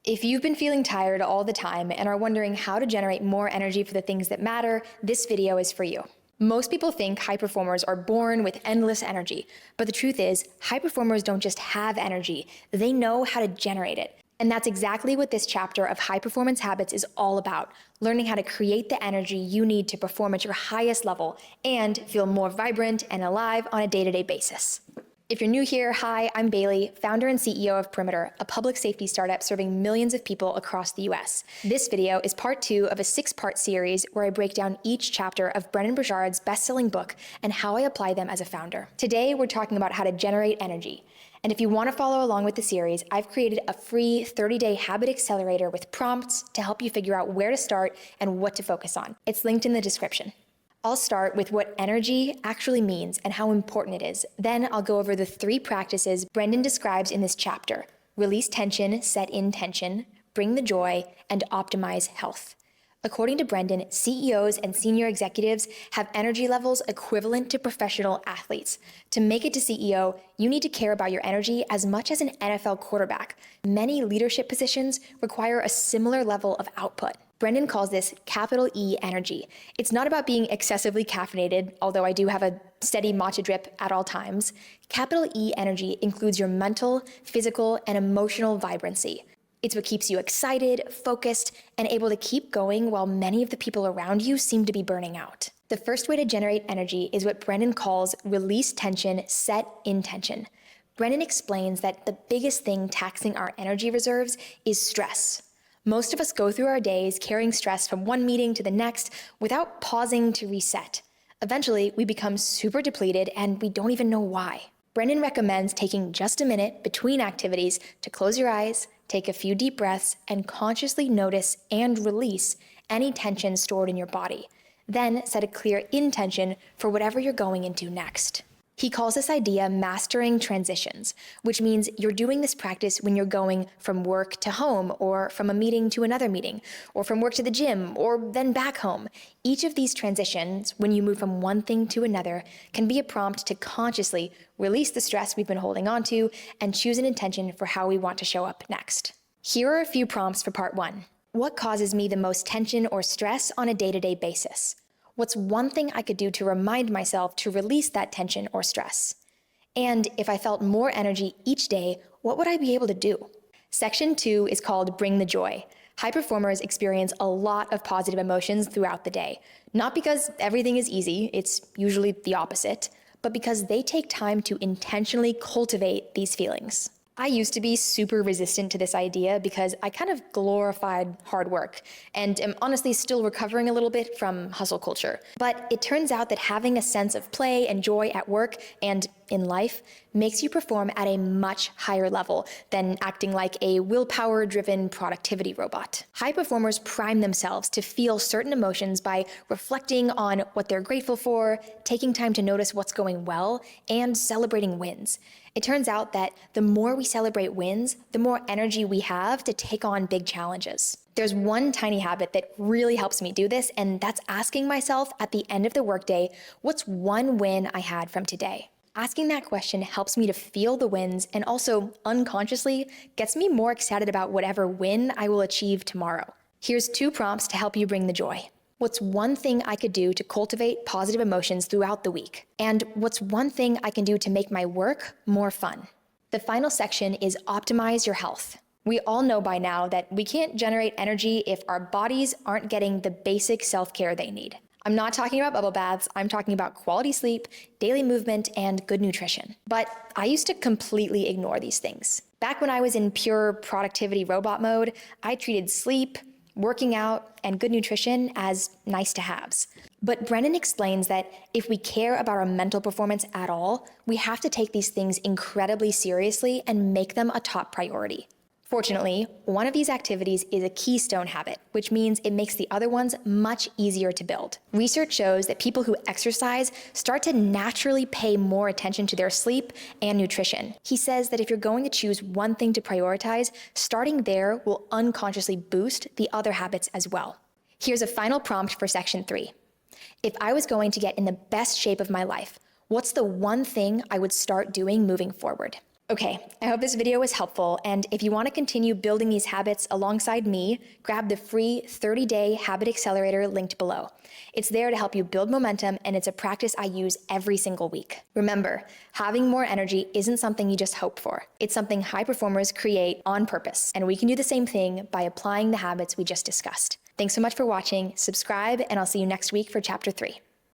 If you've been feeling tired all the time and are wondering how to generate more energy for the things that matter, this video is for you. Most people think high performers are born with endless energy, but the truth is, high performers don't just have energy, they know how to generate it. And that's exactly what this chapter of High Performance Habits is all about, learning how to create the energy you need to perform at your highest level and feel more vibrant and alive on a day-to-day basis. If you're new here, hi, I'm Bailey, founder and CEO of Perimeter, a public safety startup serving millions of people across the US. This video is part 2 of a 6-part series where I break down each chapter of Brendon Burchard's best-selling book and how I apply them as a founder. Today, we're talking about how to generate energy. And if you want to follow along with the series, I've created a free 30-day habit accelerator with prompts to help you figure out where to start and what to focus on. It's linked in the description. I'll start with what energy actually means and how important it is. Then I'll go over the 3 practices Brendon describes in this chapter: release tension, set intention, bring the joy, and optimize health. According to Brendon, CEOs and senior executives have energy levels equivalent to professional athletes. To make it to CEO, you need to care about your energy as much as an NFL quarterback. Many leadership positions require a similar level of output. Brendon calls this capital E energy. It's not about being excessively caffeinated, although I do have a steady matcha drip at all times. Capital E energy includes your mental, physical, and emotional vibrancy. It's what keeps you excited, focused, and able to keep going while many of the people around you seem to be burning out. The first way to generate energy is what Brendon calls release tension, set intention. Brendon explains that the biggest thing taxing our energy reserves is stress. Most of us go through our days carrying stress from one meeting to the next without pausing to reset. Eventually, we become super depleted and we don't even know why. Brendon recommends taking just a minute between activities to close your eyes, take a few deep breaths, and consciously notice and release any tension stored in your body. Then set a clear intention for whatever you're going into next. He calls this idea mastering transitions, which means you're doing this practice when you're going from work to home, or from a meeting to another meeting, or from work to the gym, or then back home. Each of these transitions, when you move from one thing to another, can be a prompt to consciously release the stress we've been holding on to and choose an intention for how we want to show up next. Here are a few prompts for part 1. What causes me the most tension or stress on a day-to-day basis? What's one thing I could do to remind myself to release that tension or stress? And if I felt more energy each day, what would I be able to do? Section 2 is called Bring the Joy. High performers experience a lot of positive emotions throughout the day. Not because everything is easy, it's usually the opposite, but because they take time to intentionally cultivate these feelings. I used to be super resistant to this idea because I kind of glorified hard work and am honestly still recovering a little bit from hustle culture. But it turns out that having a sense of play and joy at work and in life makes you perform at a much higher level than acting like a willpower-driven productivity robot. High performers prime themselves to feel certain emotions by reflecting on what they're grateful for, taking time to notice what's going well, and celebrating wins. It turns out that the more we celebrate wins, the more energy we have to take on big challenges. There's one tiny habit that really helps me do this, and that's asking myself at the end of the workday, what's one win I had from today? Asking that question helps me to feel the wins and also unconsciously gets me more excited about whatever win I will achieve tomorrow. Here's 2 prompts to help you bring the joy. What's one thing I could do to cultivate positive emotions throughout the week? And what's one thing I can do to make my work more fun? The final section is optimize your health. We all know by now that we can't generate energy if our bodies aren't getting the basic self-care they need. I'm not talking about bubble baths, I'm talking about quality sleep, daily movement, and good nutrition. But I used to completely ignore these things. Back when I was in pure productivity robot mode, I treated sleep, working out, and good nutrition as nice to haves. But Brendon explains that if we care about our mental performance at all, we have to take these things incredibly seriously and make them a top priority. Fortunately, one of these activities is a keystone habit, which means it makes the other ones much easier to build. Research shows that people who exercise start to naturally pay more attention to their sleep and nutrition. He says that if you're going to choose one thing to prioritize, starting there will unconsciously boost the other habits as well. Here's a final prompt for section 3. If I was going to get in the best shape of my life, what's the one thing I would start doing moving forward? Okay, I hope this video was helpful, and if you want to continue building these habits alongside me, grab the free 30-day Habit Accelerator linked below. It's there to help you build momentum, and it's a practice I use every single week. Remember, having more energy isn't something you just hope for. It's something high performers create on purpose, and we can do the same thing by applying the habits we just discussed. Thanks so much for watching, subscribe, and I'll see you next week for Chapter 3.